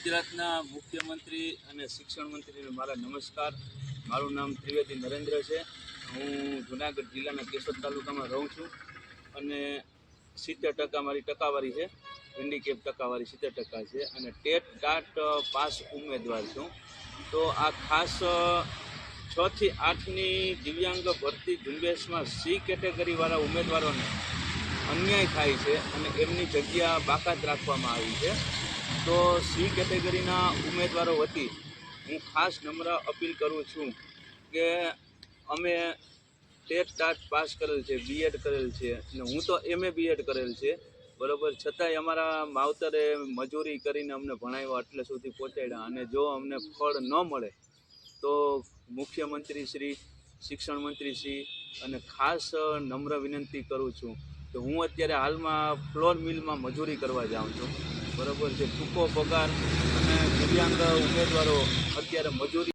ગુજરાતના મુખ્યમંત્રી અને શિક્ષણ મંત્રીને મારા નમસ્કાર. મારું નામ ત્રિવેદી નરેન્દ્ર છે. હું જુનાગઢ જિલ્લાના કેશોદ તાલુકામાં રહું છું અને 70% મારી ટકાવારી છે. હેન્ડીકેપ ટકાવારી 70% છે અને ટેટ ટાટ પાસ ઉમેદવાર છું. તો આ ખાસ 6 થી 8ની દિવ્યાંગ ભરતી ઝુંબેશમાં સી કેટેગરીવાળા ઉમેદવારોને અન્યાય થાય છે અને એમની જગ્યા બાકાત રાખવામાં આવી છે. તો સી કેટેગરીના ઉમેદવારો વતી હું ખાસ નમ્ર અપીલ કરું છું કે અમે ટેટ ટાટ પાસ કરેલ છે, બીએડ કરેલ છે અને હું તો MA BEd કરેલ છે, બરાબર. છતાંય અમારા માવતરે મજૂરી કરીને અમને ભણાવ્યા, એટલે સુધી પહોંચાડ્યા અને જો અમને ફળ ન મળે તો મુખ્યમંત્રી શ્રી, શિક્ષણ મંત્રી શ્રી અને ખાસ નમ્ર વિનંતી કરું છું કે હું અત્યારે હાલમાં ફ્લોર મિલમાં મજૂરી કરવા જાઉં છું, બરાબર છે. ટૂંકો પગાર અને દિવ્યાંગ ઉમેદવારો અત્યારે મજૂરી